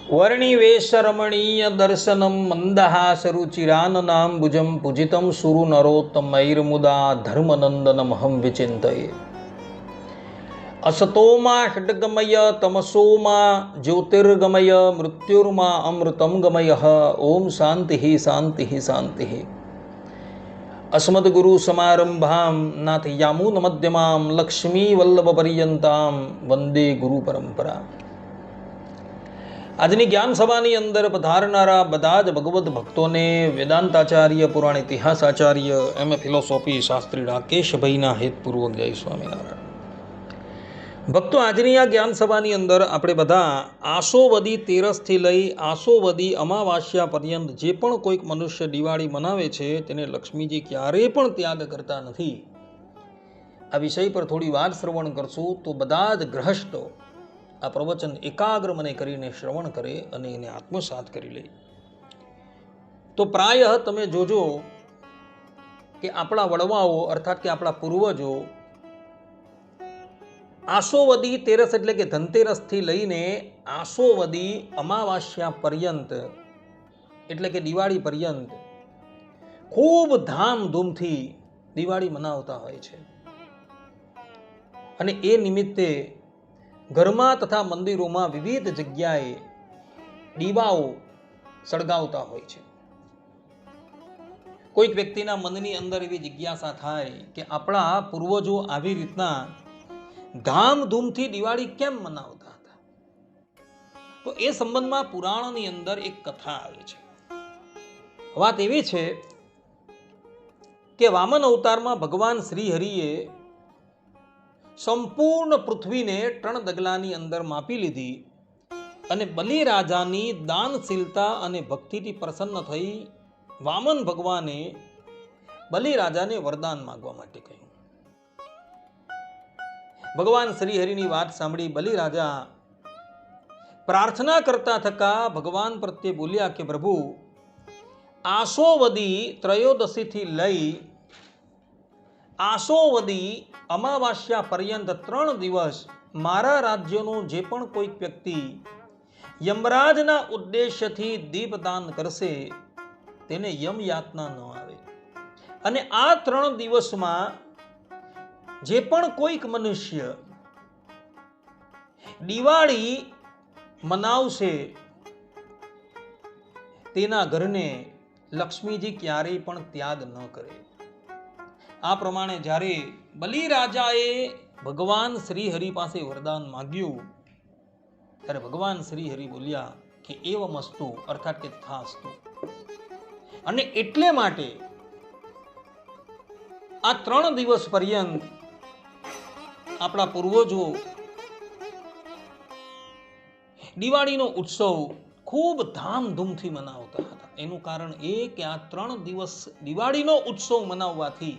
વર્ણિવેશરમણીય દર્શનમ મંદહાસરુચિરાનનામ ભુજમ પૂજિતમ સુરુ નરોત્તમૈર્મુદા ધર્મનંદનમહં વિચિંતયે. અસતોમા ષડગમય તમસોમા જ્યોતિર્ગમય મૃત્યુર્મા અમૃતમ ગમય. ઓમ શાંતિ શાંતિ શાંતિ. અસ્મદ્ગુરુ સમારંભામ નાથયામૂન મધ્યમામ લક્ષ્મી વલ્લભ પર્યંતામ વંદે ગુરુ પરંપરા. આજની જ્ઞાન સભાની અંદર પધારનારા બધા જ ભગવદ્ ભક્તોને વેદાંતાચાર્ય પુરાણ ઇતિહાસ આચાર્ય એમ ફિલોસોફી શાસ્ત્રી રાકેશભાઈના હેતપૂર્વક જય સ્વામિનારાયણ. ભક્તો, આજની આ જ્ઞાન સભાની અંદર આપણે બધા આસોવદી તેરસથી લઈ આસોવદી અમાવાસ્યા પર્યંત જે પણ કોઈક મનુષ્ય દિવાળી મનાવે છે તેને લક્ષ્મીજી ક્યારેય પણ ત્યાગ કરતા નથી. આ વિષય પર થોડી વાર શ્રવણ કરશું તો બધા જ ગ્રહસ્થો આ પ્રવચન એકાગ્ર મને કરીને શ્રવણ કરે અને એને આત્મસાત કરી લે. તો પ્રાય તમે જોજો કે આપણા વડવાઓ અર્થાત કે આપણા પૂર્વજો આસોવદી તેરસ એટલે કે ધનતેરસથી લઈને આસોવદી અમાવાસ્યા પર્યંત એટલે કે દિવાળી પર્યંત ખૂબ ધામધૂમથી દિવાળી મનાવતા હોય છે. અને એ નિમિત્તે ઘરમાં તથા મંદિરોમાં વિવિધ જગ્યાએ દીવાઓ સળગાવતા હોય છે. કોઈક વ્યક્તિના મનની અંદર એવી જિજ્ઞાસા થાય કે આપણા પૂર્વજો આવી રીતના ધામધૂમથી દિવાળી કેમ મનાવતા હતા? તો એ સંબંધમાં પુરાણની અંદર એક કથા આવે છે. વાત એવી છે કે વામન અવતારમાં ભગવાન શ્રી હરિએ સંપૂર્ણ પૃથ્વીને 3 ડગલાની અંદર માપી લીધી અને બલિરાજાની દાનશીલતા અને ભક્તિથી પ્રસન્ન થઈ વામન ભગવાને બલિરાજાને વરદાન માંગવા માટે કહ્યું. ભગવાન શ્રી હરિની વાત સાંભળી બલિરાજા પ્રાર્થના કરતા થકા ભગવાન પ્રત્યે બોલ્યા કે પ્રભુ, આસોવદી ત્રયોદશીથી લઈ આસોવદી અમાવાસ્યા પર્યંત 3 દિવસ મારા રાજ્યનો જે પણ કોઈક વ્યક્તિ યમરાજના ઉદ્દેશ્યથી દીપદાન કરશે તેને યમ યાતના ન આવે. અને આ 3 દિવસમાં જે પણ કોઈક મનુષ્ય દિવાળી મનાવશે તેના ઘરને લક્ષ્મીજી ક્યારેય પણ ત્યાગ ન કરે. આ પ્રમાણે જ્યારે બલિરાજાએ ભગવાન શ્રી હરિ પાસે વરદાન માંગ્યું ત્યારે ભગવાન શ્રી હરિ બોલ્યા કે એવમસ્તુ અર્થાત કે તથાસ્તુ. અને એટલે માટે આ 3 દિવસ પર્યંત આપણા પૂર્વજો દિવાળીનો ઉત્સવ ખૂબ ધામધૂમથી મનાવતા હતા. એનું કારણ એ કે આ 3 દિવસ દિવાળીનો ઉત્સવ મનાવવાથી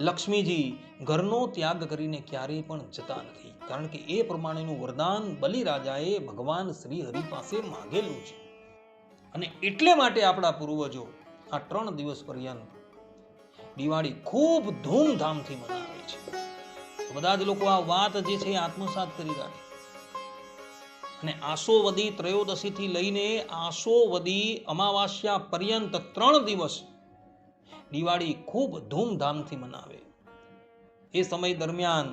લક્ષ્મીજી ઘરનો ત્યાગ કરીને ક્યારેય પણ જતા નથી. કારણ કે એ પ્રમાણેનું વરદાન બલિરાજાએ ભગવાન શ્રી હરિ પાસે માંગેલું છે. અને એટલે માટે આપણા પૂર્વજો આ 3 દિવસ પર્યંત દિવાળી ખૂબ ધૂમધામથી મનાવે છે. બધા જ લોકો આ વાત જે છે આત્મસાત કરી રાખે. અને આસોવદી ત્રયોદશીથી લઈને આસોવદી અમાવાસ્યા પર્યંત 3 દિવસ દિવાળી ખૂબ ધૂમધામથી મનાવે. એ સમય દરમિયાન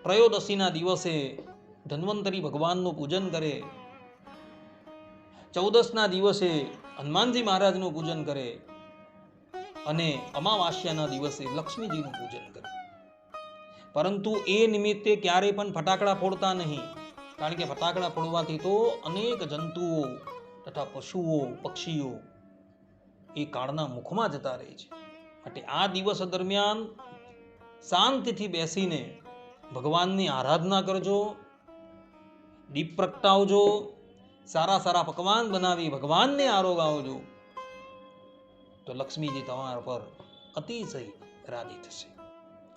ત્રયોદશીના દિવસે ધન્વંતરી ભગવાનનું પૂજન કરે, 14ના દિવસે હનુમાનજી મહારાજનું પૂજન કરે અને અમાવાસ્યાના દિવસે લક્ષ્મીજીનું પૂજન કરે. પરંતુ એ નિમિત્તે ક્યારેય પણ ફટાકડા ફોડતા નહીં. કારણ કે ફટાકડા ફોડવાથી તો અનેક જંતુઓ તથા પશુઓ પક્ષીઓ એ કાળના મુખમાં જતા રહે છે. માટે આ દિવસ દરમિયાન શાંતિથી બેસીને ભગવાનની આરાધના કરજો, દીપ પ્રગટાવજો, સારા સારા પકવાન બનાવી ભગવાનને આરોગાવજો, તો લક્ષ્મીજી તમારા પર અતિશય રાજી થશે.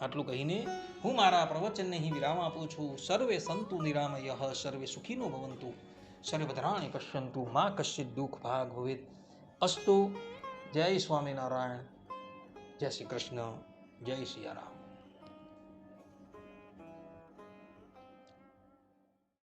આટલું કહીને હું મારા પ્રવચનને અહીં વિરામ આપું છું. સર્વે સંતુ નિરામયઃ, સર્વે સુખીનો ભવંતુ, સર્વે ભદ્રાણિ પશ્યન્તુ, મા કશ્ચિદ દુઃખ ભાગ ભવેત. અસ્તુ. જય સ્વામિનારાયણ. જય શ્રી કૃષ્ણ. જય સિયારામ.